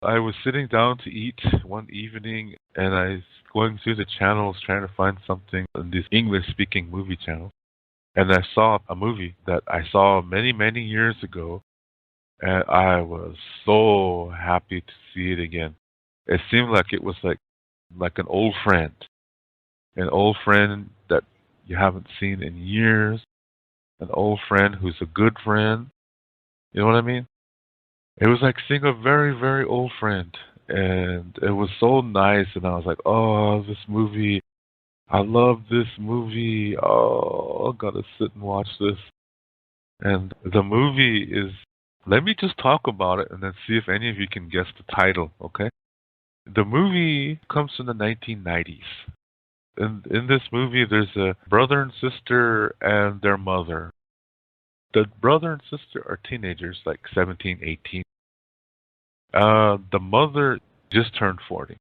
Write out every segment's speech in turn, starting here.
I was sitting down to eat one evening and I was going through the channels trying to find something in these English speaking movie channels. And I saw a movie that I saw many, many years ago, and I was so happy to see it again. It seemed like it was like an old friend that you haven't seen in years, an old friend who's a good friend. You know what I mean? It was like seeing a very, very old friend, and it was so nice. And I was like, "Oh, this movie! I love this movie! Oh, I gotta sit and watch this." And the movie is. Let me just talk about it, and then see if any of you can guess the title. Okay? The movie comes from the 1990s. In this movie, there's a brother and sister and their mother. The brother and sister are teenagers, like 17, 18. The mother just turned 40.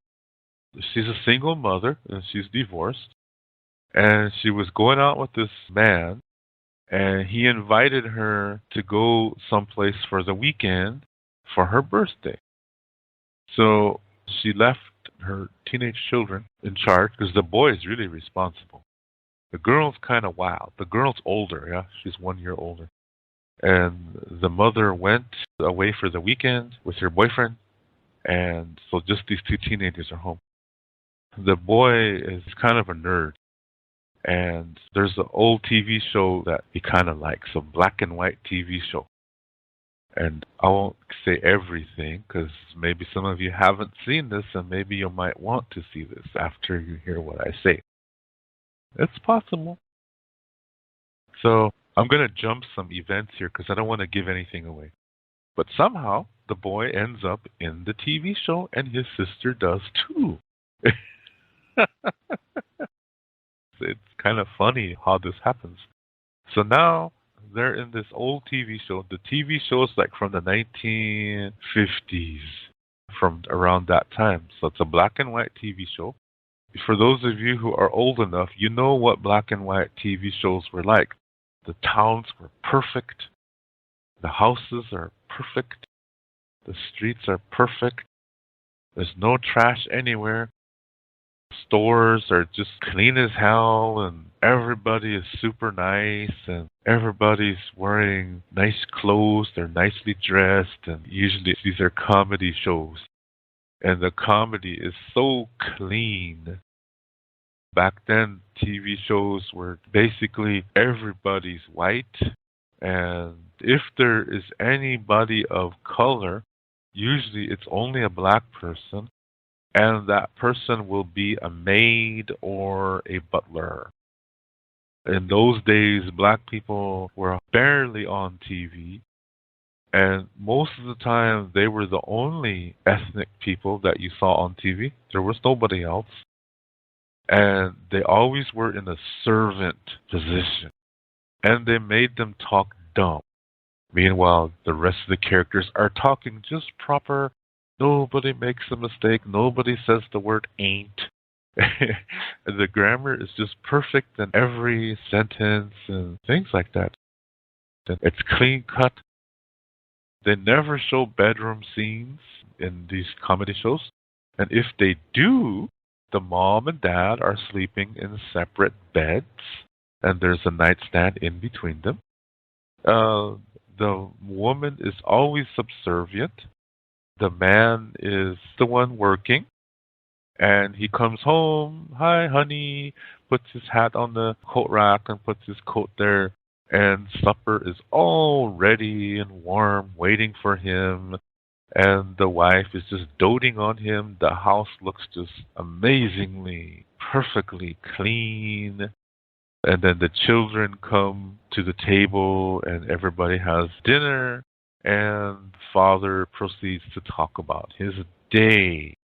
She's a single mother and she's divorced. And she was going out with this man, and he invited her to go someplace for the weekend for her birthday. So she left her teenage children in charge because the boy is really responsible. The girl's kind of wild. The girl's older, yeah? She's 1 year older. And the mother went away for the weekend with her boyfriend, and so just these two teenagers are home. The boy is kind of a nerd, and there's an old TV show that he kind of likes, a black and white TV show. And I won't say everything because maybe some of you haven't seen this, and maybe you might want to see this after you hear what I say. It's possible. So I'm going to jump some events here because I don't want to give anything away. But somehow the boy ends up in the TV show, and his sister does too. It's kind of funny how this happens. So now they're in this old TV show. The TV show is like from the 1950s, from around that time. So it's a black and white TV show. For those of you who are old enough, you know what black and white TV shows were like. The towns were perfect. The houses are perfect. The streets are perfect. There's no trash anywhere. Stores are just clean as hell, and everybody is super nice, and everybody's wearing nice clothes. They're nicely dressed, and usually these are comedy shows. And the comedy is so clean. Back then, TV shows were basically everybody's white, and if there is anybody of color, usually it's only a black person, and that person will be a maid or a butler. In those days, black people were barely on TV, and most of the time they were the only ethnic people that you saw on TV. There was nobody else. And they always were in a servant position. And they made them talk dumb. Meanwhile, the rest of the characters are talking just proper. Nobody makes a mistake. Nobody says the word ain't. The grammar is just perfect in every sentence and things like that. And it's clean cut. They never show bedroom scenes in these comedy shows. And if they do, the mom and dad are sleeping in separate beds, and there's a nightstand in between them. The woman is always subservient. The man is the one working, and he comes home, hi, honey, puts his hat on the coat rack and puts his coat there, and supper is all ready and warm, waiting for him. And the wife is just doting on him. The house looks just amazingly, perfectly clean. And then the children come to the table and everybody has dinner. And father proceeds to talk about his day.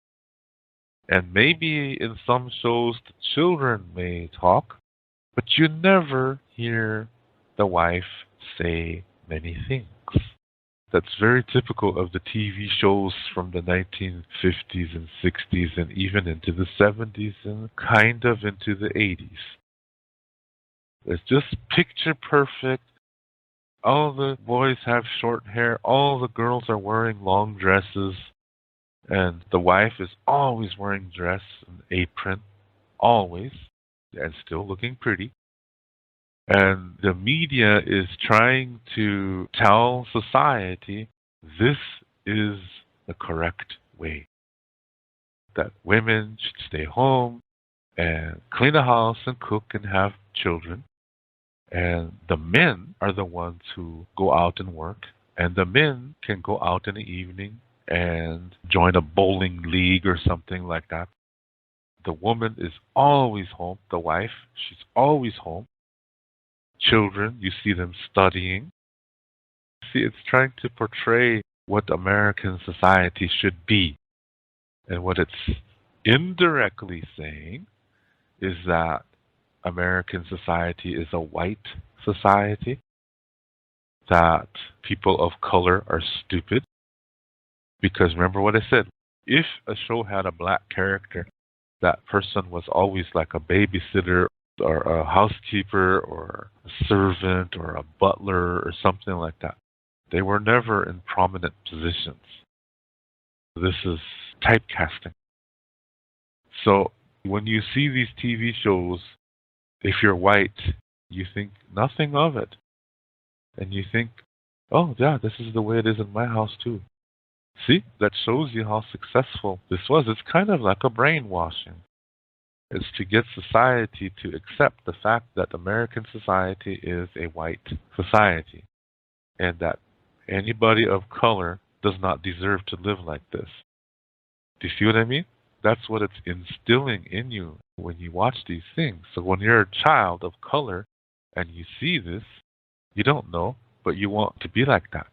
And maybe in some shows the children may talk, but you never hear the wife say many things. That's very typical of the TV shows from the 1950s and 60s and even into the 70s and kind of into the 80s. It's just picture perfect. All the boys have short hair. All the girls are wearing long dresses. And the wife is always wearing dress and apron, always, and still looking pretty. And the media is trying to tell society this is the correct way. That women should stay home and clean the house and cook and have children. And the men are the ones who go out and work. And the men can go out in the evening and join a bowling league or something like that. The woman is always home. The wife, she's always home. Children, you see them studying. See, it's trying to portray what American society should be. And what it's indirectly saying is that American society is a white society, that people of color are stupid. Because remember what I said, if a show had a black character, that person was always like a babysitter or a housekeeper or a servant or a butler or something like that. They were never in prominent positions. This is typecasting. So when you see these TV shows, if you're white, you think nothing of it. And you think, oh yeah, this is the way it is in my house too. See, that shows you how successful this was. It's kind of like a brainwashing. It's to get society to accept the fact that American society is a white society and that anybody of color does not deserve to live like this. Do you see what I mean? That's what it's instilling in you when you watch these things. So when you're a child of color and you see this, you don't know, but you want to be like that.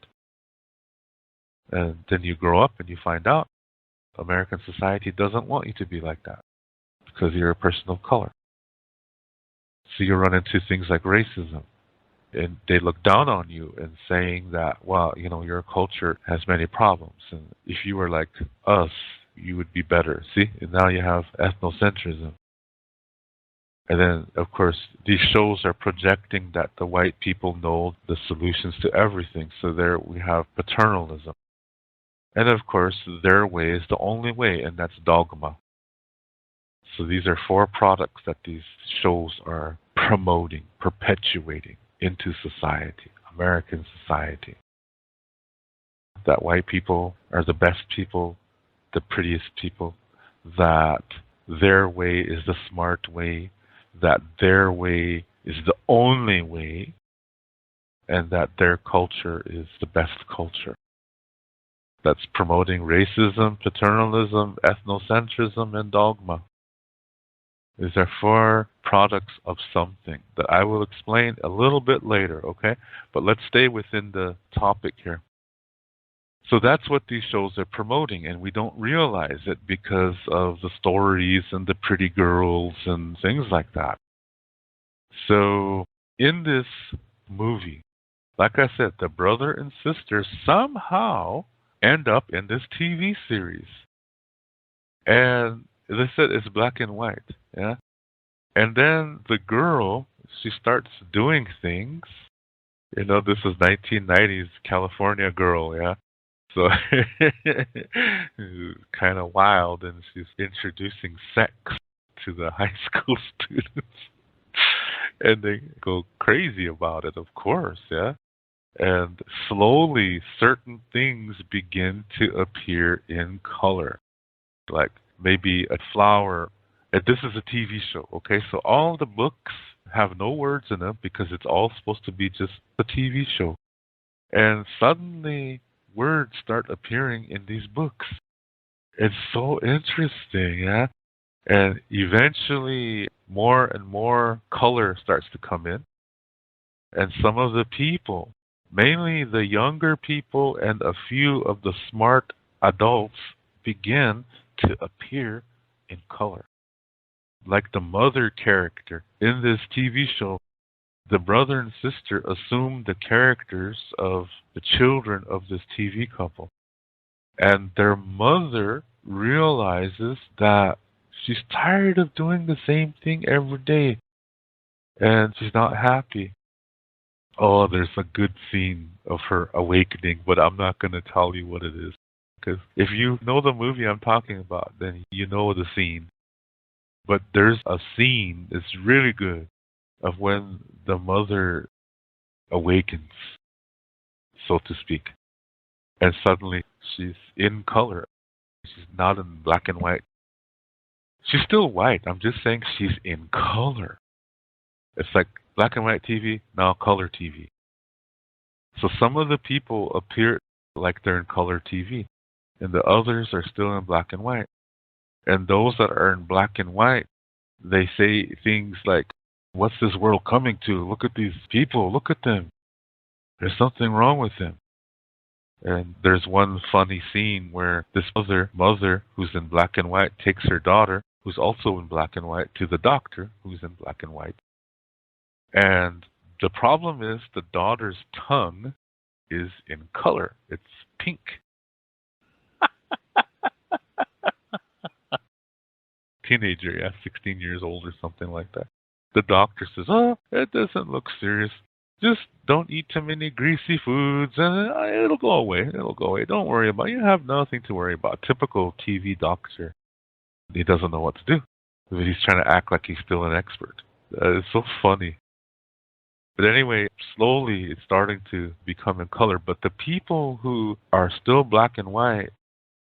And then you grow up and you find out American society doesn't want you to be like that because you're a person of color. So you run into things like racism. And they look down on you and saying that, well, you know, your culture has many problems. And if you were like us, you would be better. See? And now you have ethnocentrism. And then, of course, these shows are projecting that the white people know the solutions to everything. So there we have paternalism. And of course, their way is the only way, and that's dogma. So these are 4 products that these shows are promoting, perpetuating into society, American society. That white people are the best people, the prettiest people, that their way is the smart way, that their way is the only way, and that their culture is the best culture. That's promoting racism, paternalism, ethnocentrism, and dogma. These are 4 products of something that I will explain a little bit later, okay? But let's stay within the topic here. So that's what these shows are promoting, and we don't realize it because of the stories and the pretty girls and things like that. So in this movie, like I said, the brother and sister somehow end up in this TV series. And as I said, it's black and white, yeah? And then the girl, she starts doing things. You know, this is 1990s California girl, yeah? So kind of wild, and she's introducing sex to the high school students. And they go crazy about it, of course, yeah? And slowly, certain things begin to appear in color. Like maybe a flower. And this is a TV show, okay? So all the books have no words in them because it's all supposed to be just a TV show. And suddenly, words start appearing in these books. It's so interesting, yeah? And eventually, more and more color starts to come in. And some of the people, mainly the younger people and a few of the smart adults, begin to appear in color. Like the mother character in this TV show, the brother and sister assume the characters of the children of this TV couple. And their mother realizes that she's tired of doing the same thing every day. And she's not happy. Oh, there's a good scene of her awakening, but I'm not going to tell you what it is. Because if you know the movie I'm talking about, then you know the scene. But there's a scene that's really good of when the mother awakens, so to speak. And suddenly she's in color. She's not in black and white. She's still white. I'm just saying she's in color. It's like black and white TV, now color TV. So some of the people appear like they're in color TV, and the others are still in black and white. And those that are in black and white, they say things like, "What's this world coming to? Look at these people. Look at them. There's something wrong with them." And there's one funny scene where this mother who's in black and white takes her daughter, who's also in black and white, to the doctor, who's in black and white. And the problem is the daughter's tongue is in color. It's pink. Teenager, yeah, 16 years old or something like that. The doctor says, "Oh, it doesn't look serious. Just don't eat too many greasy foods and it'll go away. It'll go away. Don't worry about it. You have nothing to worry about." Typical TV doctor. He doesn't know what to do. But he's trying to act like he's still an expert. It's so funny. But anyway, slowly it's starting to become in color. But the people who are still black and white,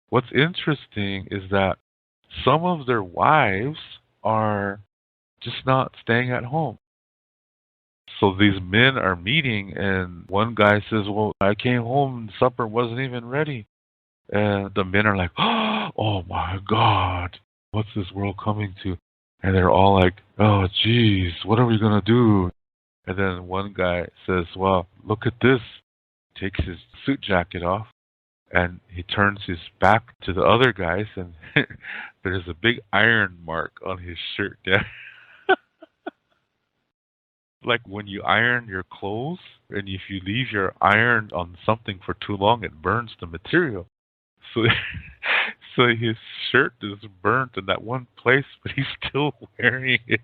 what's interesting is that some of their wives are just not staying at home. So these men are meeting, and one guy says, "Well, I came home and supper wasn't even ready." And the men are like, "Oh my God, what's this world coming to?" And they're all like, "Oh, geez, what are we going to do?" And then one guy says, "Well, look at this." Takes his suit jacket off, and he turns his back to the other guys, and there's a big iron mark on his shirt. Yeah. Like when you iron your clothes, and if you leave your iron on something for too long, it burns the material. So, so his shirt is burnt in that one place, but he's still wearing it.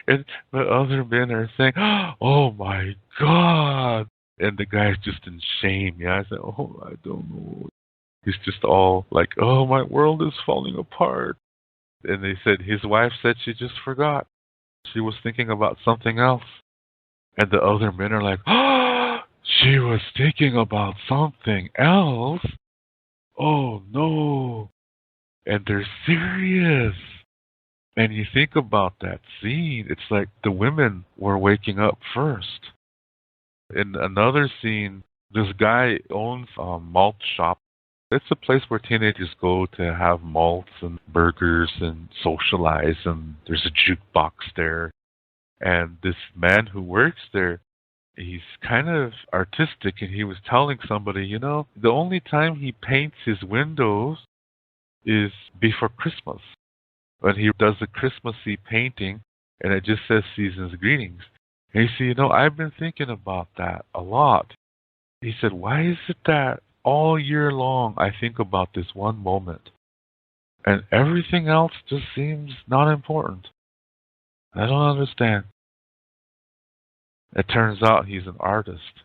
And the other men are saying, "Oh my God!" And the guy's just in shame. Yeah, I said, "Oh, I don't know." He's just all like, "Oh, my world is falling apart." And they said his wife said she just forgot. She was thinking about something else. And the other men are like, "Oh, she was thinking about something else? Oh, no." And they're serious. And you think about that scene, it's like the women were waking up first. In another scene, this guy owns a malt shop. It's a place where teenagers go to have malts and burgers and socialize, and there's a jukebox there. And this man who works there, he's kind of artistic, and he was telling somebody, the only time he paints his windows is before Christmas. When he does a Christmassy painting, and it just says "Season's Greetings." And he said, "I've been thinking about that a lot." He said, "Why is it that all year long I think about this one moment, and everything else just seems not important? I don't understand." It turns out he's an artist.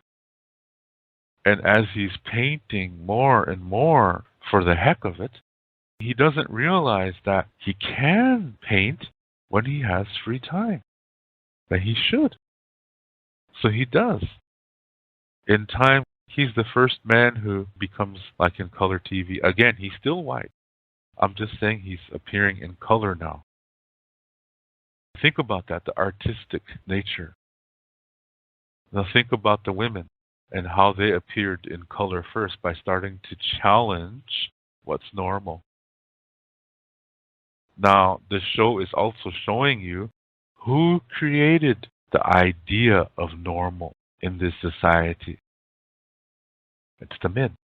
And as he's painting more and more for the heck of it, he doesn't realize that he can paint when he has free time, that he should. So he does. In time, he's the first man who becomes like in color TV. Again, he's still white. I'm just saying he's appearing in color now. Think about that, the artistic nature. Now think about the women and how they appeared in color first by starting to challenge what's normal. Now, the show is also showing you who created the idea of normal in this society. It's the men.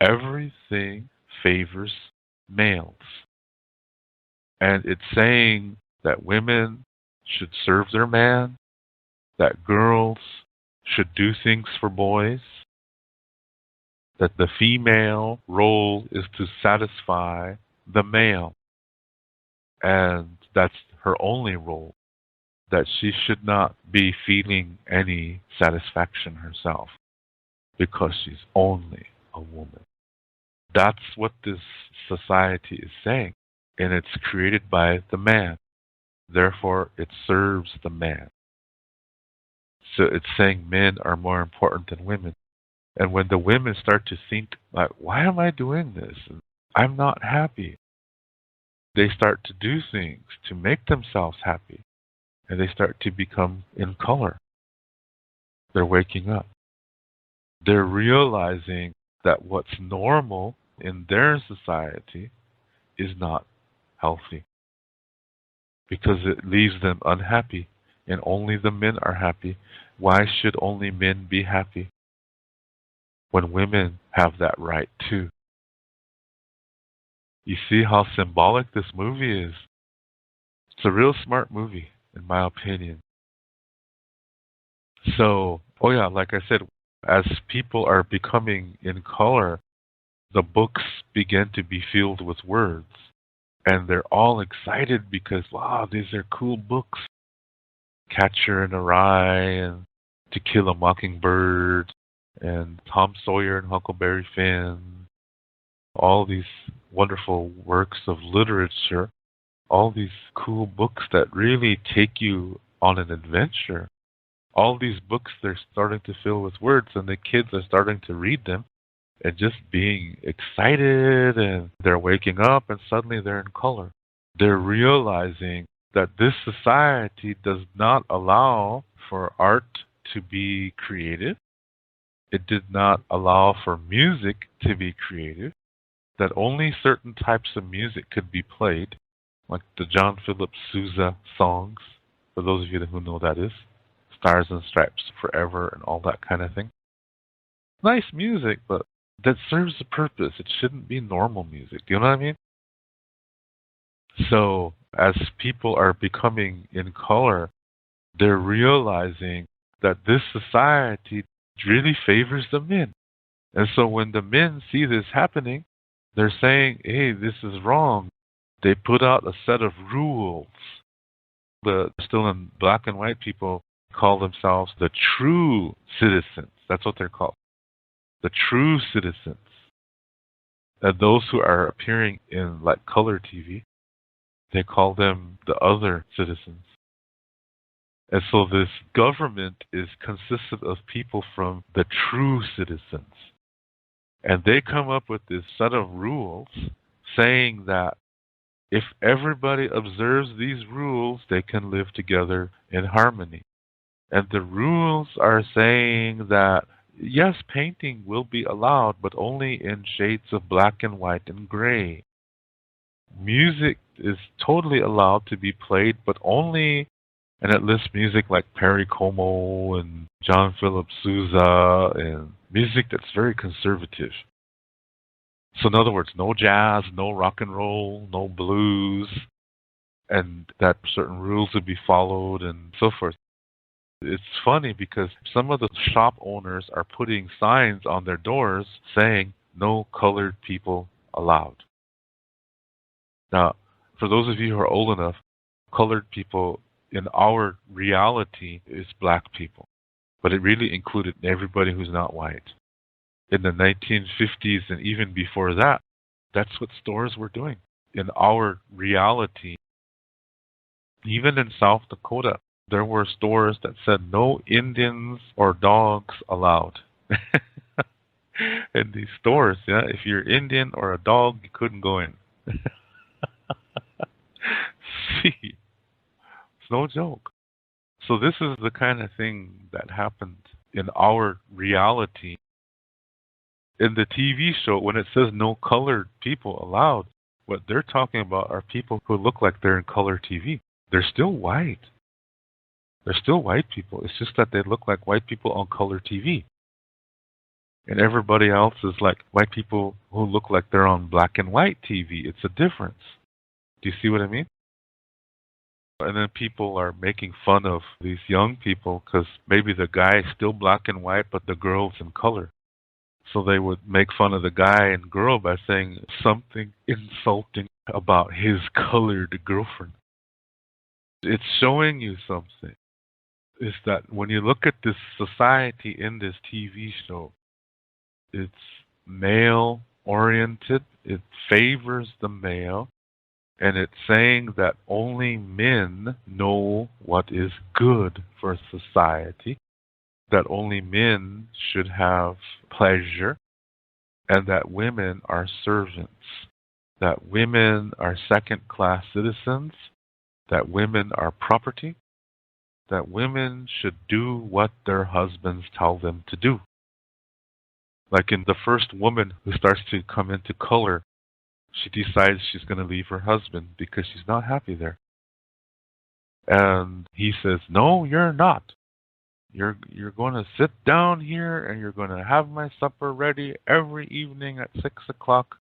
Everything favors males. And it's saying that women should serve their man, that girls should do things for boys, that the female role is to satisfy the male. And that's her only role, that she should not be feeling any satisfaction herself because she's only a woman. That's what this society is saying. And it's created by the man. Therefore, it serves the man. So it's saying men are more important than women. And when the women start to think, like, why am I doing this? I'm not happy. They start to do things to make themselves happy. And they start to become in color. They're waking up. They're realizing that what's normal in their society is not healthy because it leaves them unhappy and only the men are happy. Why should only men be happy when women have that right too? You see how symbolic this movie is? It's a real smart movie, in my opinion. So, oh yeah, like I said, as people are becoming in color, the books begin to be filled with words. And they're all excited because, wow, these are cool books. Catcher in the Rye and To Kill a Mockingbird and Tom Sawyer and Huckleberry Finn. All these wonderful works of literature. All these cool books that really take you on an adventure. All these books, they're starting to fill with words, and the kids are starting to read them and just being excited, and they're waking up, and suddenly they're in color. They're realizing that this society does not allow for art to be creative. It did not allow for music to be creative, that only certain types of music could be played, like the John Philip Sousa songs, for those of you who know that is. Stars and Stripes Forever and all that kind of thing. Nice music, but that serves a purpose. It shouldn't be normal music. Do you know what I mean? So as people are becoming in color, they're realizing that this society really favors the men. And so when the men see this happening, they're saying, hey, this is wrong. They put out a set of rules. The still in black and white people call themselves the true citizens. That's what they're called. The true citizens. And those who are appearing in like color TV, they call them the other citizens. And so this government is consisted of people from the true citizens. And they come up with this set of rules saying that if everybody observes these rules, they can live together in harmony. And the rules are saying that, yes, painting will be allowed, but only in shades of black and white and gray. Music is totally allowed to be played, but only, and it lists music like Perry Como and John Philip Sousa and music that's very conservative. So in other words, no jazz, no rock and roll, no blues, and that certain rules would be followed and so forth. It's funny because some of the shop owners are putting signs on their doors saying, no colored people allowed. Now, for those of you who are old enough, colored people in our reality is black people. But it really included everybody who's not white. In the 1950s and even before that, that's what stores were doing. In our reality, even in South Dakota, there were stores that said no Indians or dogs allowed. In these stores, yeah, if you're Indian or a dog, you couldn't go in. See, it's no joke. So this is the kind of thing that happened in our reality. In the TV show, when it says no colored people allowed, what they're talking about are people who look like they're in color TV. They're still white. They're still white people. It's just that they look like white people on color TV. And everybody else is like white people who look like they're on black and white TV. It's a difference. Do you see what I mean? And then people are making fun of these young people because maybe the guy is still black and white, but the girl's in color. So they would make fun of the guy and girl by saying something insulting about his colored girlfriend. It's showing you something. Is that when you look at this society in this TV show, it's male oriented. It favors the male. And it's saying that only men know what is good for society, that only men should have pleasure, and that women are servants, that women are second-class citizens, that women are property, that women should do what their husbands tell them to do. Like in the first woman who starts to come into color, she decides she's going to leave her husband because she's not happy there. And he says, "No, you're not. You're going to sit down here and you're going to have my supper ready every evening at 6 o'clock.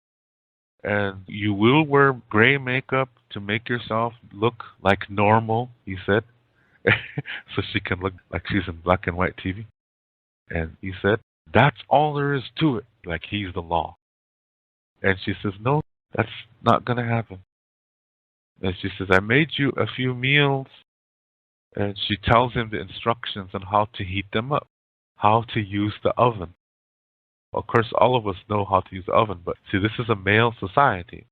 And you will wear gray makeup to make yourself look like normal," he said, so she can look like she's in black and white TV. And he said, "That's all there is to it," like he's the law. And she says, "No, that's not going to happen." And she says, "I made you a few meals." And she tells him the instructions on how to heat them up, how to use the oven. Of course, all of us know how to use the oven, but see, this is a male society.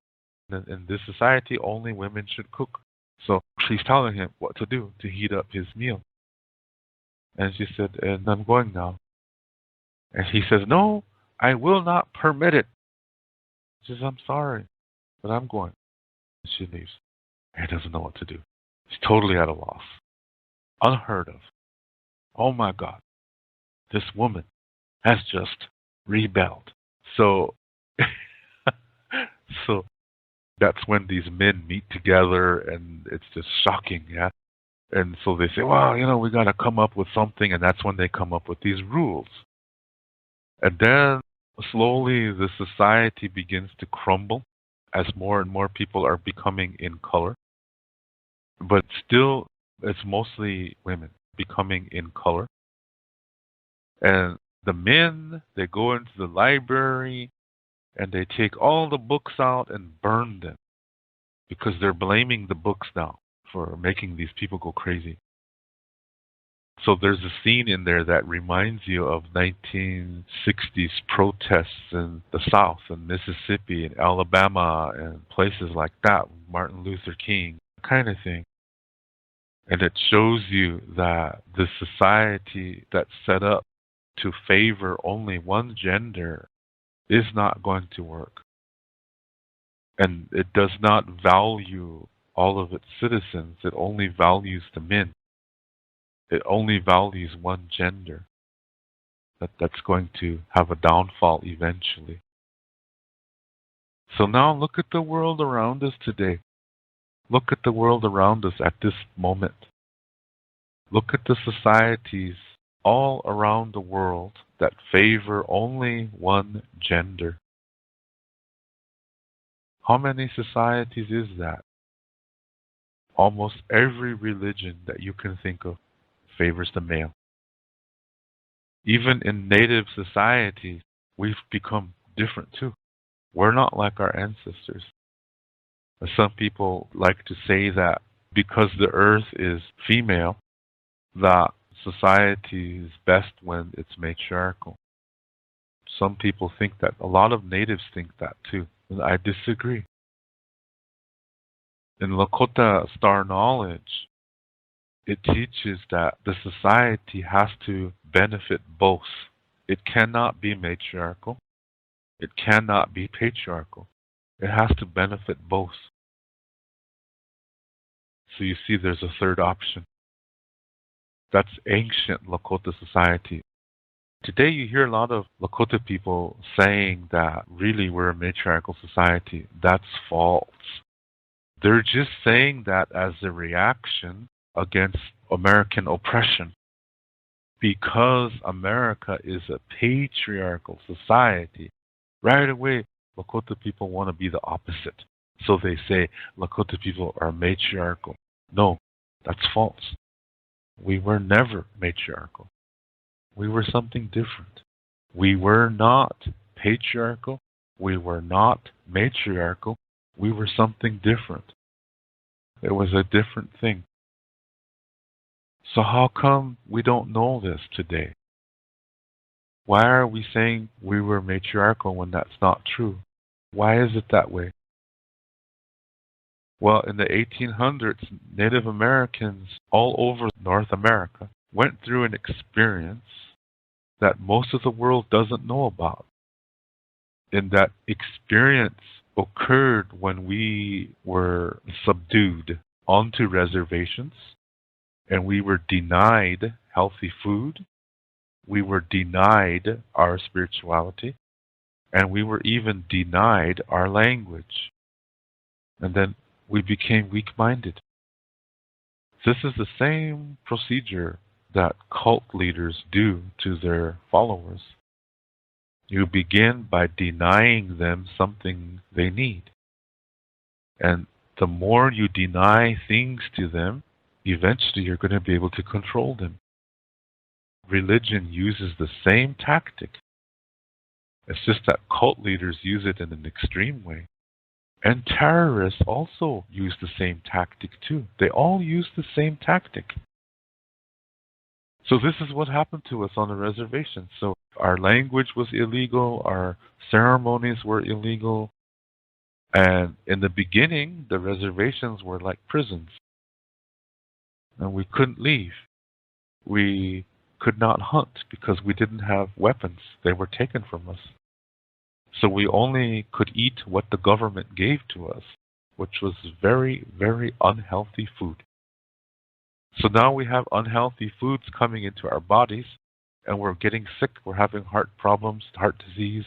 In this society, only women should cook. So she's telling him what to do to heat up his meal. And she said, "And I'm going now." And he says, "No, I will not permit it." She says, "I'm sorry, but I'm going." And she leaves. He doesn't know what to do. He's totally at a loss. Unheard of. Oh my God. This woman has just rebelled. So, so that's when these men meet together, and it's just shocking, yeah. And so they say, "Well, we got to come up with something," and that's when they come up with these rules. And then slowly the society begins to crumble as more and more people are becoming in color. But still, it's mostly women becoming in color. And the men, they go into the library and they take all the books out and burn them because they're blaming the books now for making these people go crazy. So there's a scene in there that reminds you of 1960s protests in the South, in Mississippi, and Alabama, and places like that, Martin Luther King, kind of thing. And it shows you that the society that's set up to favor only one gender is not going to work. And it does not value all of its citizens. It only values the men. It only values one gender. That's going to have a downfall eventually. So now look at the world around us today. Look at the world around us at this moment. Look at the societies all around the world that favor only one gender. How many societies is that? Almost every religion that you can think of favors the male. Even in native societies, we've become different too. We're not like our ancestors. Some people like to say that because the earth is female, that society is best when it's matriarchal. Some people think that. A lot of natives think that too. And I disagree. In Lakota Star Knowledge, it teaches that the society has to benefit both. It cannot be matriarchal. It cannot be patriarchal. It has to benefit both. So you see there's a third option. That's ancient Lakota society. Today you hear a lot of Lakota people saying that really we're a matriarchal society. That's false. They're just saying that as a reaction against American oppression. Because America is a patriarchal society, right away Lakota people want to be the opposite. So they say Lakota people are matriarchal. No, that's false. We were never matriarchal. We were something different. We were not patriarchal. We were not matriarchal. We were something different. It was a different thing. So how come we don't know this today? Why are we saying we were matriarchal when that's not true? Why is it that way? Well, in the 1800s, Native Americans all over North America went through an experience that most of the world doesn't know about. And that experience occurred when we were subdued onto reservations and we were denied healthy food, we were denied our spirituality, and we were even denied our language. And then we became weak-minded. This is the same procedure that cult leaders do to their followers. You begin by denying them something they need. And the more you deny things to them, eventually you're going to be able to control them. Religion uses the same tactic. It's just that cult leaders use it in an extreme way. And terrorists also use the same tactic too. They all use the same tactic. So this is what happened to us on the reservation. So our language was illegal, our ceremonies were illegal, and in the beginning, the reservations were like prisons. And we couldn't leave. We could not hunt because we didn't have weapons. They were taken from us. So we only could eat what the government gave to us, which was very, very unhealthy food. So now we have unhealthy foods coming into our bodies, and we're getting sick. We're having heart problems, heart disease,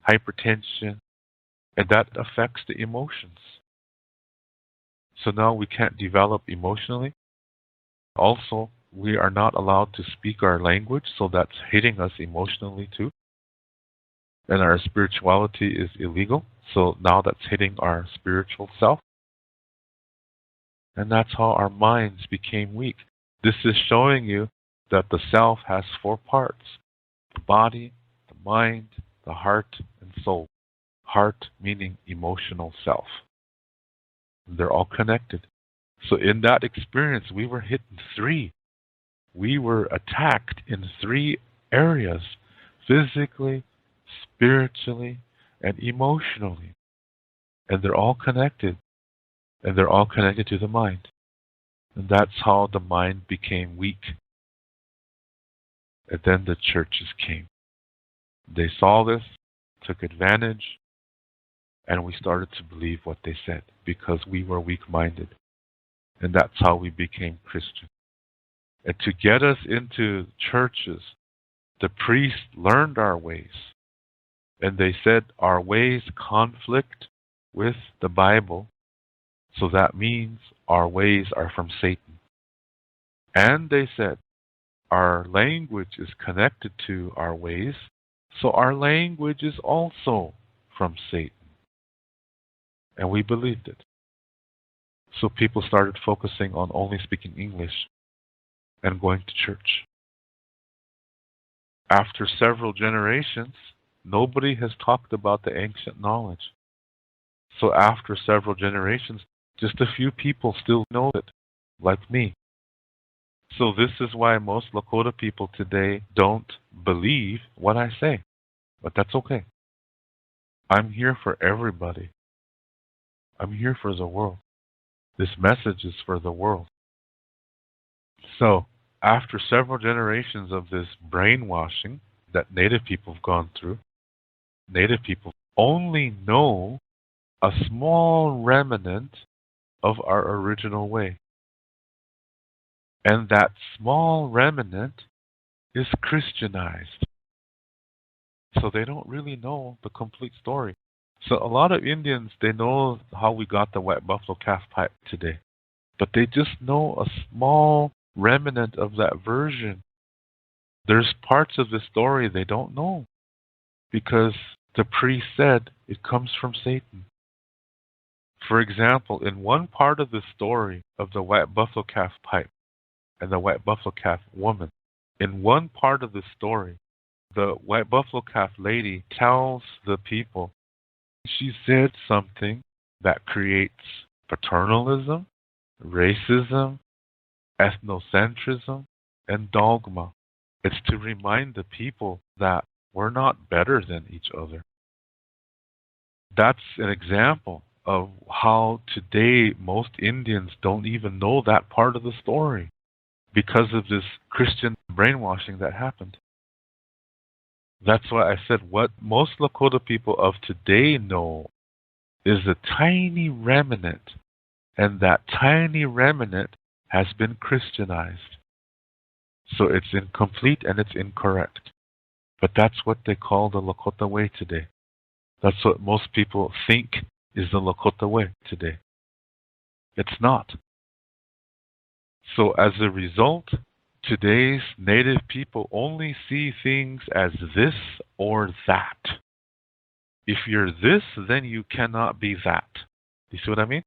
hypertension, and that affects the emotions. So now we can't develop emotionally. Also, we are not allowed to speak our language, so that's hitting us emotionally too. And our spirituality is illegal, so now that's hitting our spiritual self. And that's how our minds became weak. This is showing you that the self has 4 parts: the body, the mind, the heart, and soul. Heart meaning emotional self. They're all connected. So in that experience, we were hit in 3. We were attacked in 3 areas: physically, spiritually, and emotionally. And they're all connected. And they're all connected to the mind. And that's how the mind became weak. And then the churches came. They saw this, took advantage, and we started to believe what they said because we were weak-minded. And that's how we became Christian. And to get us into churches, the priests learned our ways. And they said our ways conflict with the Bible. So that means our ways are from Satan. And they said our language is connected to our ways, so our language is also from Satan. And we believed it. So people started focusing on only speaking English and going to church. After several generations, nobody has talked about the ancient knowledge. So after several generations, just a few people still know it, like me. So this is why most Lakota people today don't believe what I say. But that's okay. I'm here for everybody. I'm here for the world. This message is for the world. So after several generations of this brainwashing that Native people have gone through, Native people only know a small remnant of our original way. And that small remnant is Christianized. So they don't really know the complete story. So a lot of Indians, they know how we got the white buffalo calf pipe today. But they just know a small remnant of that version. There's parts of the story they don't know. Because the priest said it comes from Satan. For example, in one part of the story of the white buffalo calf pipe and the white buffalo calf woman, in one part of the story, the white buffalo calf lady tells the people she said something that creates paternalism, racism, ethnocentrism, and dogma. It's to remind the people that we're not better than each other. That's an example of how today most Indians don't even know that part of the story because of this Christian brainwashing that happened. That's why I said what most Lakota people of today know is a tiny remnant, and that tiny remnant has been Christianized. So it's incomplete and it's incorrect. But that's what they call the Lakota way today. That's what most people think is the Lakota way today. It's not. So as a result, today's Native people only see things as this or that. If you're this, then you cannot be that. You see what I mean?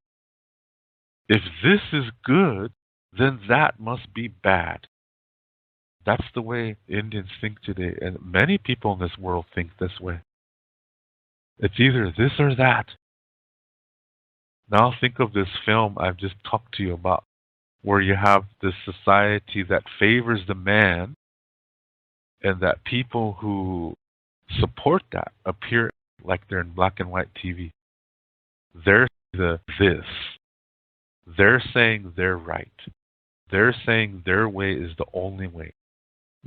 If this is good, then that must be bad. That's the way Indians think today, and many people in this world think this way. It's either this or that. Now think of this film I've just talked to you about, where you have this society that favors the man, and that people who support that appear like they're in black and white TV. They're the this. They're saying they're right. They're saying their way is the only way.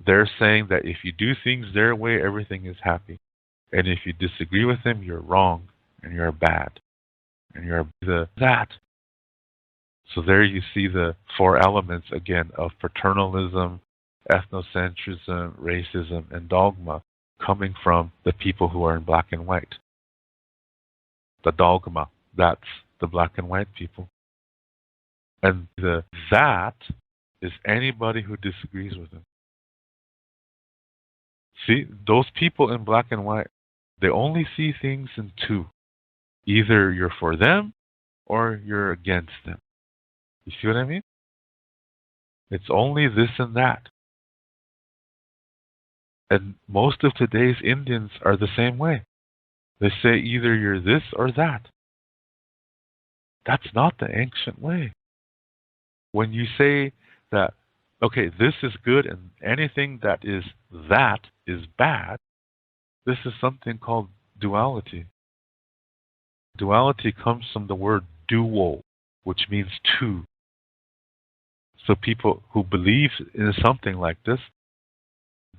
They're saying that if you do things their way, everything is happy. And if you disagree with them, you're wrong and you're bad. And you're that. So there you see the four elements again of paternalism, ethnocentrism, racism, and dogma coming from the people who are in black and white. The dogma, that's the black and white people. And the that is anybody who disagrees with them. See, those people in black and white, they only see things in two. Either you're for them or you're against them. You see what I mean? It's only this and that. And most of today's Indians are the same way. They say either you're this or that. That's not the ancient way. When you say that, okay, this is good and anything that is bad, this is something called duality. Duality comes from the word duo, which means two. So people who believe in something like this,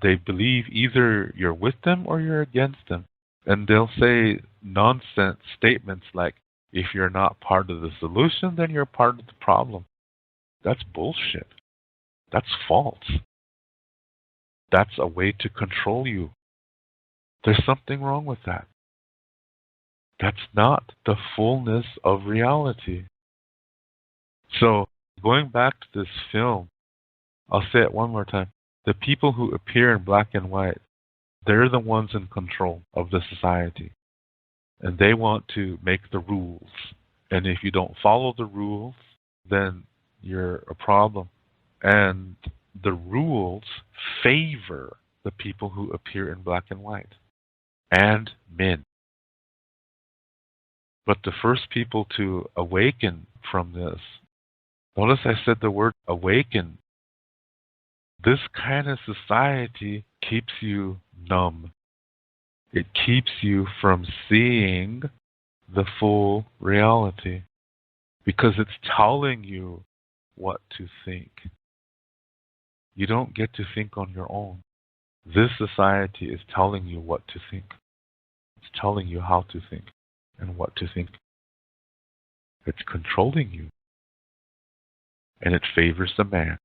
they believe either you're with them or you're against them. And they'll say nonsense statements like, if you're not part of the solution, then you're part of the problem. That's bullshit. That's false. That's a way to control you. There's something wrong with that. That's not the fullness of reality. So, going back to this film, I'll say it one more time. The people who appear in black and white, they're the ones in control of the society. And they want to make the rules. And if you don't follow the rules, then you're a problem. And the rules favor the people who appear in black and white. And men. But the first people to awaken from this, notice I said the word awaken. This kind of society keeps you numb. It keeps you from seeing the full reality because it's telling you what to think. You don't get to think on your own. This society is telling you what to think. It's telling you how to think and what to think. It's controlling you. And it favors the man.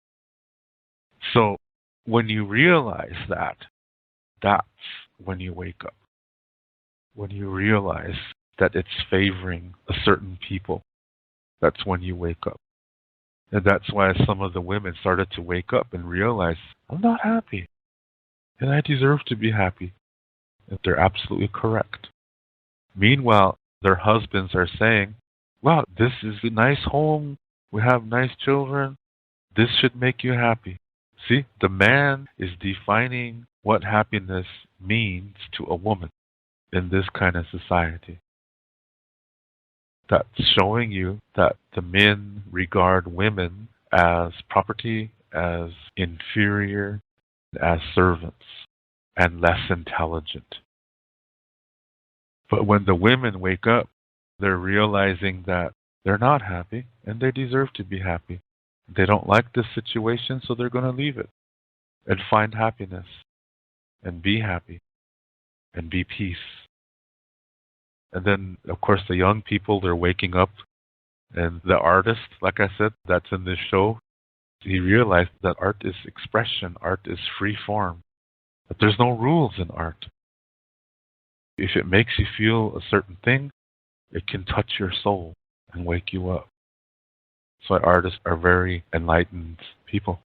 So when you realize that, that's when you wake up. When you realize that it's favoring a certain people, that's when you wake up. And that's why some of the women started to wake up and realize, I'm not happy. And I deserve to be happy. And they're absolutely correct. Meanwhile, their husbands are saying, wow, this is a nice home. We have nice children. This should make you happy. See, the man is defining what happiness means to a woman in this kind of society. That's showing you that the men regard women as property, as inferior. as servants and less intelligent. But when the women wake up, they're realizing that they're not happy and they deserve to be happy. They don't like this situation, so they're going to leave it and find happiness and be happy and be peace. And then, of course, the young people, they're waking up. And the artist, like I said, that's in this show, he realized that art is expression, art is free form, that there's no rules in art. If it makes you feel a certain thing, it can touch your soul and wake you up. So artists are very enlightened people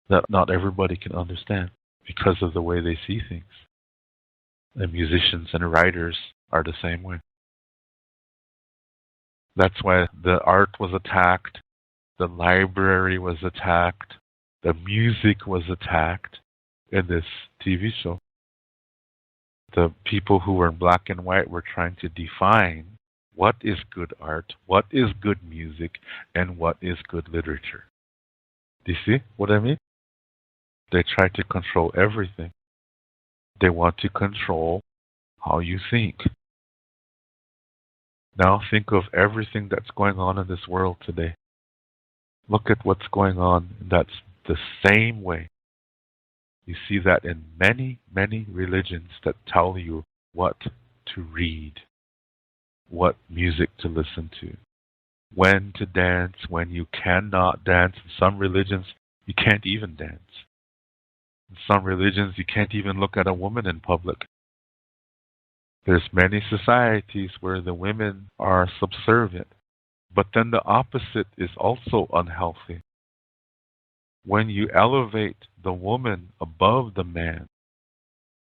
that not everybody can understand because of the way they see things. And musicians and writers are the same way. That's why the art was attacked, the library was attacked, the music was attacked in this TV show. The people who were in black and white were trying to define what is good art, what is good music, and what is good literature. Do you see what I mean? They try to control everything. They want to control how you think. Now think of everything that's going on in this world today. Look at what's going on. That's the same way. You see that in many, many religions that tell you what to read, what music to listen to, when to dance, when you cannot dance. In some religions, you can't even dance. In some religions, you can't even look at a woman in public. There's many societies where the women are subservient, but then the opposite is also unhealthy. When you elevate the woman above the man,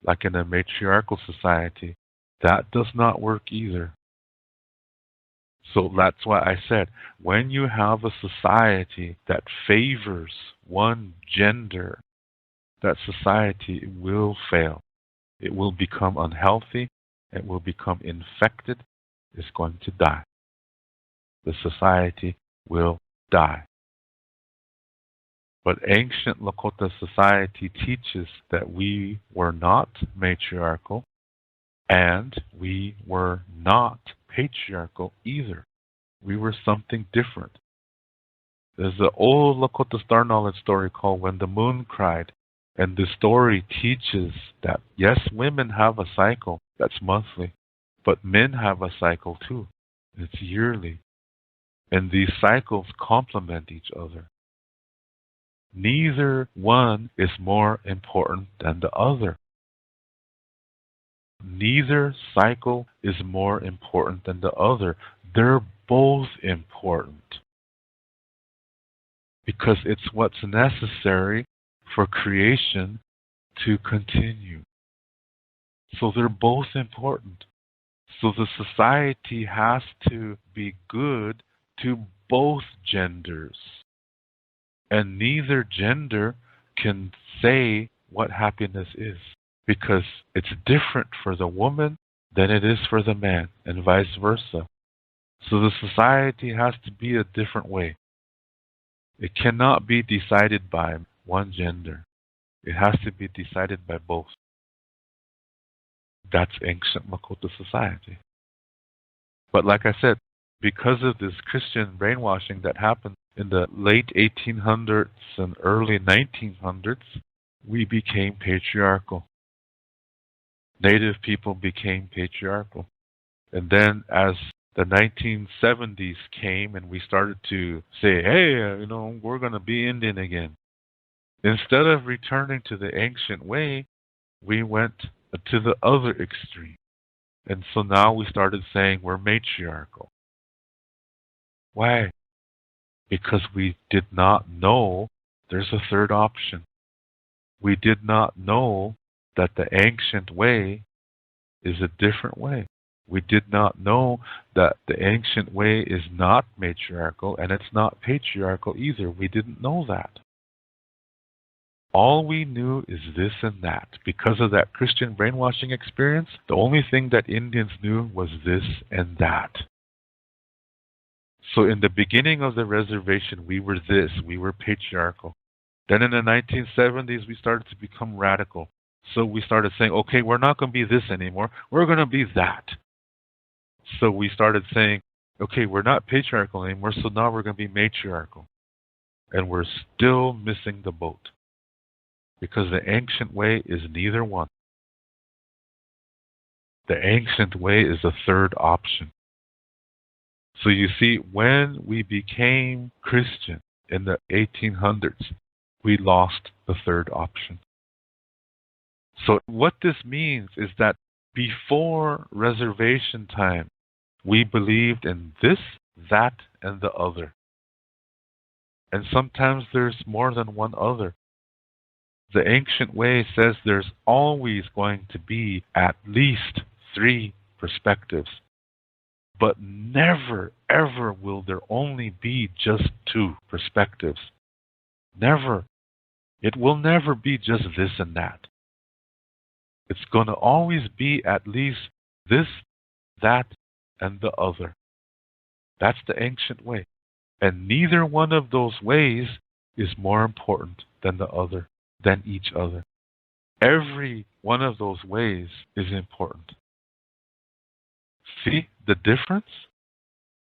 like in a matriarchal society, that does not work either. So that's why I said, when you have a society that favors one gender, that society will fail. It will become unhealthy. It will become infected. It's going to die. The society will die. But ancient Lakota society teaches that we were not matriarchal and we were not patriarchal either. We were something different. There's an old Lakota Star Knowledge story called When the Moon Cried. And the story teaches that, yes, women have a cycle that's monthly, but men have a cycle too. It's yearly. And these cycles complement each other. Neither one is more important than the other. Neither cycle is more important than the other. They're both important because it's what's necessary for creation to continue. So they're both important. So the society has to be good to both genders. And neither gender can say what happiness is because it's different for the woman than it is for the man and vice versa. So the society has to be a different way. It cannot be decided by one gender. It has to be decided by both. That's ancient Lakota society. But like I said, because of this Christian brainwashing that happened in the late 1800s and early 1900s, we became patriarchal. Native people became patriarchal. And then as the 1970s came and we started to say, hey, we're going to be Indian again. Instead of returning to the ancient way, we went to the other extreme. And so now we started saying we're matriarchal. Why? Because we did not know there's a third option. We did not know that the ancient way is a different way. We did not know that the ancient way is not matriarchal and it's not patriarchal either. We didn't know that. All we knew is this and that. Because of that Christian brainwashing experience, the only thing that Indians knew was this and that. So in the beginning of the reservation, we were this. We were patriarchal. Then in the 1970s, we started to become radical. So we started saying, okay, we're not going to be this anymore. We're going to be that. So we started saying, okay, we're not patriarchal anymore, so now we're going to be matriarchal. And we're still missing the boat. Because the ancient way is neither one. The ancient way is the third option. So you see, when we became Christian in the 1800s, we lost the third option. So what this means is that before reservation time, we believed in this, that, and the other. And sometimes there's more than one other. The ancient way says there's always going to be at least 3 perspectives. But never, ever will there only be just 2 perspectives. Never. It will never be just this and that. It's going to always be at least this, that, and the other. That's the ancient way. And neither one of those ways is more important than the other, than each other. Every one of those ways is important. See the difference?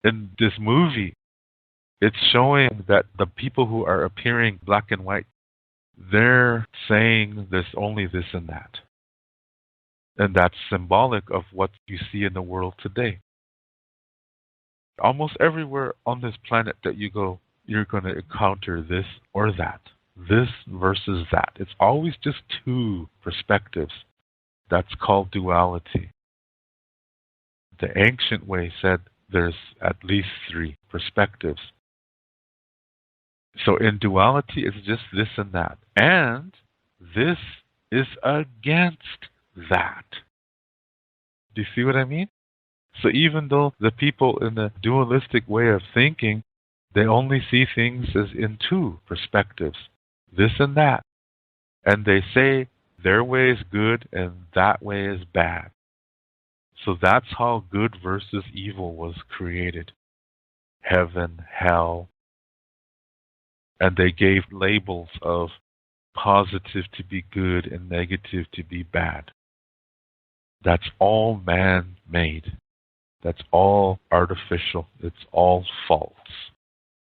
In this movie, it's showing that the people who are appearing black and white, they're saying there's only this and that. And that's symbolic of what you see in the world today. Almost everywhere on this planet that you go, you're going to encounter this or that. This versus that. It's always just 2 perspectives. That's called duality. The ancient way said there's at least 3 perspectives. So in duality, it's just this and that. And this is against that. Do you see what I mean? So even though the people in the dualistic way of thinking, they only see things as in 2 perspectives, this and that. And they say their way is good and that way is bad. So that's how good versus evil was created. Heaven, hell. And they gave labels of positive to be good and negative to be bad. That's all man-made. That's all artificial. It's all false.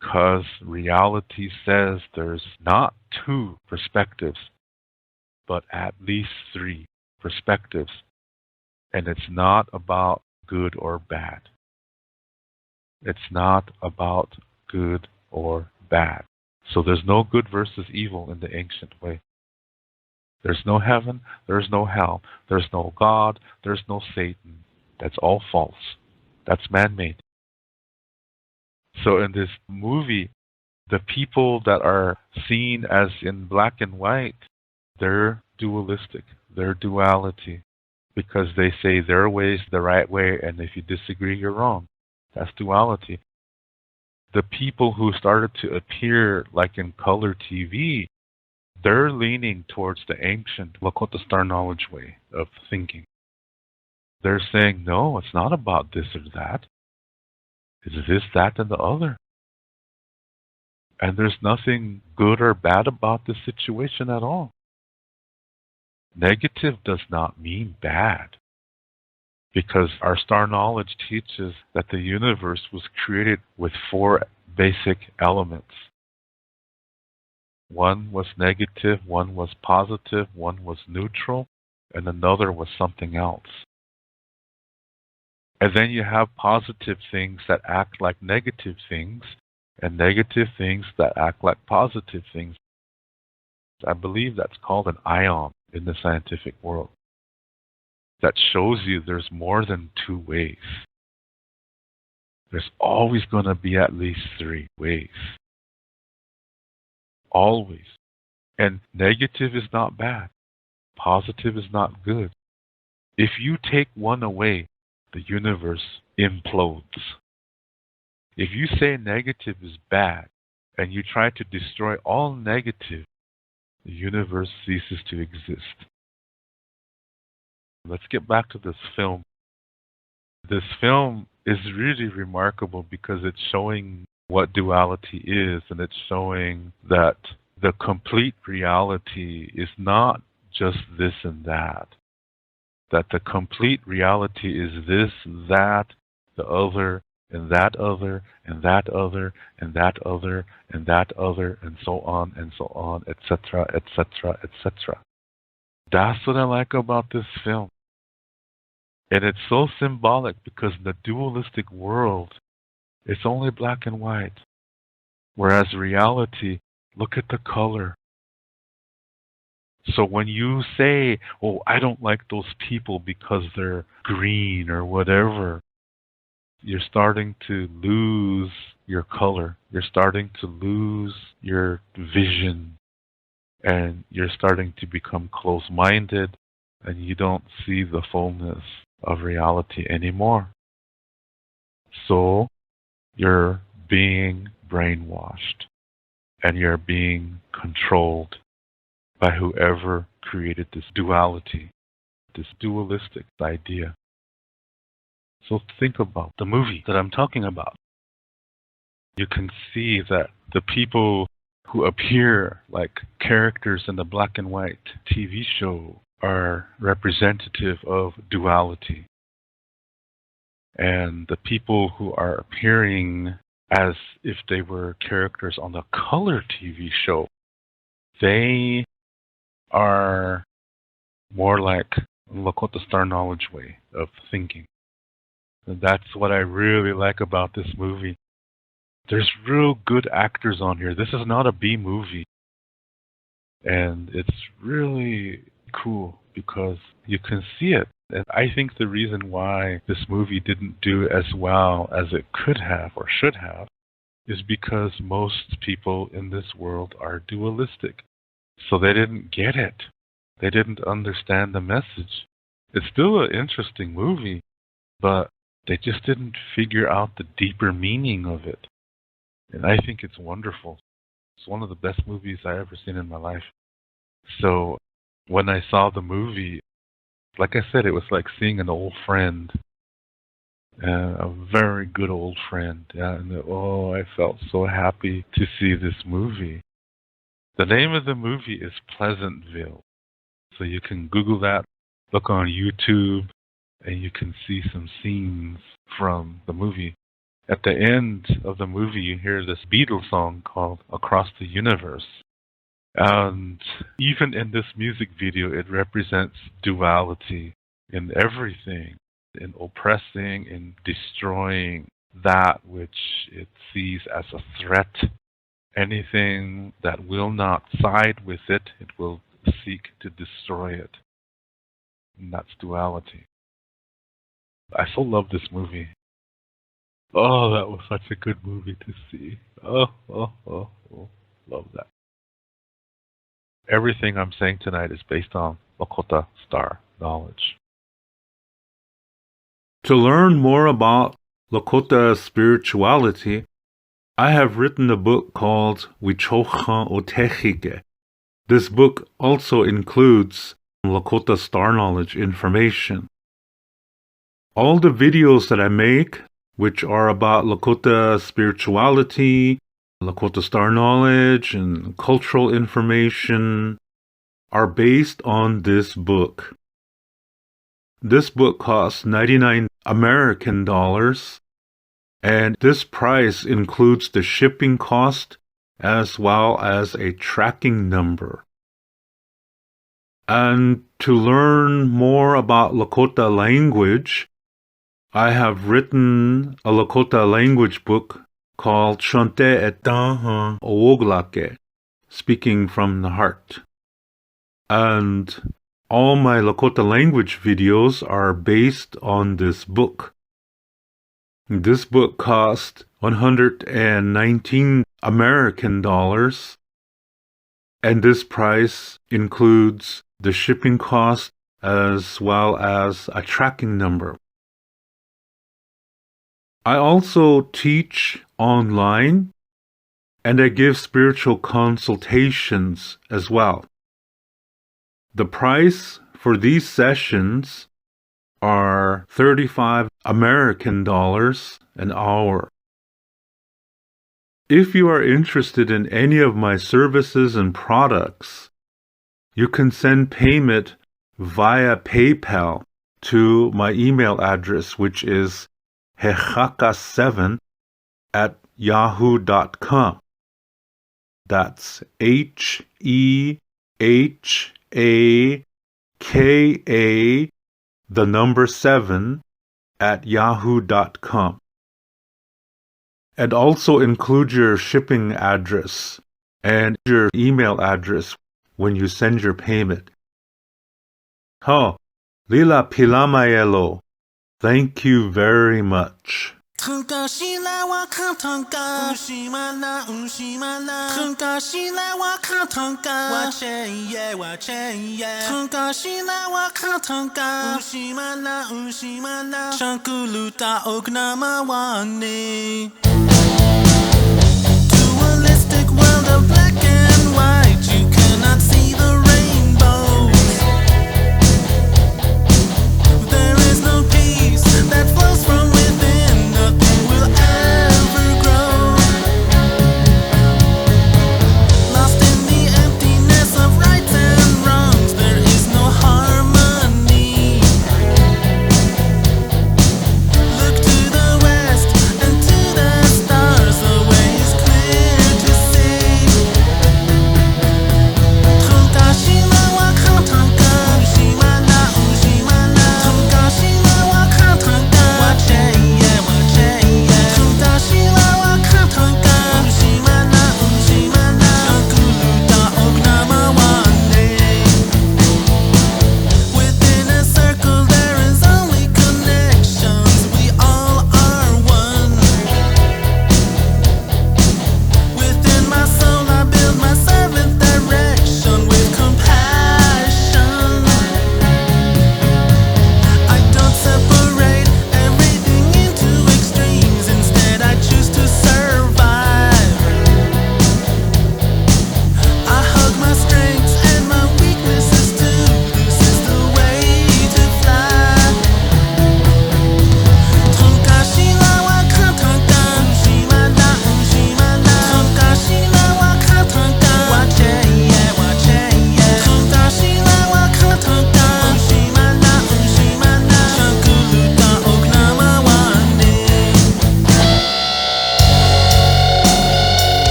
Because reality says there's not 2 perspectives, but at least 3 perspectives. And it's not about good or bad. It's not about good or bad. So there's no good versus evil in the ancient way. There's no heaven, there's no hell, there's no God, there's no Satan. That's all false. That's man-made. So in this movie, the people that are seen as in black and white, they're dualistic. They're duality. Because they say their way is the right way, and if you disagree, you're wrong. That's duality. The people who started to appear like in color TV, they're leaning towards the ancient Lakota Star Knowledge way of thinking. They're saying, no, it's not about this or that. It's this, that, and the other. And there's nothing good or bad about this situation at all. Negative does not mean bad. Because our star knowledge teaches that the universe was created with 4 basic elements. One was negative, one was positive, one was neutral, and another was something else. And then you have positive things that act like negative things, and negative things that act like positive things. I believe that's called an ion in the scientific world. That shows you there's more than 2 ways. There's always going to be at least 3 ways. Always. And negative is not bad. Positive is not good. If you take one away, the universe implodes. If you say negative is bad, and you try to destroy all negative, the universe ceases to exist. Let's get back to this film. This film is really remarkable because it's showing what duality is, and it's showing that the complete reality is not just this and that. That the complete reality is this, that, the other, and that other, and that other, and that other, and that other, and so on, etc., etc., etc. That's what I like about this film. And it's so symbolic because in the dualistic world, it's only black and white. Whereas reality, look at the color. So when you say, oh, I don't like those people because they're green or whatever, you're starting to lose your color. You're starting to lose your vision. And you're starting to become close-minded, and you don't see the fullness of reality anymore. So you're being brainwashed, and you're being controlled by whoever created this duality, this dualistic idea. So think about the movie that I'm talking about. You can see that the people who appear like characters in the black and white TV show are representative of duality. And the people who are appearing as if they were characters on the color TV show, they are more like Lakota Star Knowledge way of thinking. And that's what I really like about this movie. There's real good actors on here. This is not a B movie. And it's really cool because you can see it. And I think the reason why this movie didn't do as well as it could have or should have is because most people in this world are dualistic. So they didn't get it. They didn't understand the message. It's still an interesting movie, but they just didn't figure out the deeper meaning of it. And I think it's wonderful. It's one of the best movies I've ever seen in my life. So when I saw the movie, like I said, it was like seeing an old friend, a very good old friend. And I felt so happy to see this movie. The name of the movie is Pleasantville. So you can Google that, look on YouTube, and you can see some scenes from the movie. At the end of the movie, you hear this Beatles song called Across the Universe. And even in this music video, it represents duality in everything, in oppressing, in destroying that which it sees as a threat. Anything that will not side with it, it will seek to destroy it. And that's duality. I so love this movie. Oh, that was such a good movie to see. Oh, love that. Everything I'm saying tonight is based on Lakota Star Knowledge. To learn more about Lakota spirituality, I have written a book called Wichocha Otechike. This book also includes Lakota Star Knowledge information. All the videos that I make, which are about Lakota spirituality, Lakota Star Knowledge, and cultural information, are based on this book. This book costs 99 American dollars, and this price includes the shipping cost as well as a tracking number. And to learn more about Lakota language, I have written a Lakota language book called Shante Etaha Owoglake, Speaking from the Heart. And all my Lakota language videos are based on this book. This book cost 119 American dollars, and this price includes the shipping cost as well as a tracking number. I also teach online, and I give spiritual consultations as well. The price for these sessions are 35 American dollars an hour. If you are interested in any of my services and products, you can send payment via PayPal to my email address, which is hehaka7@yahoo.com. That's HEHAKA, the number 7, at yahoo.com. And also include your shipping address and your email address when you send your payment. Lila Pilamayelo, thank you very much. Shankuluta Ognama Wane.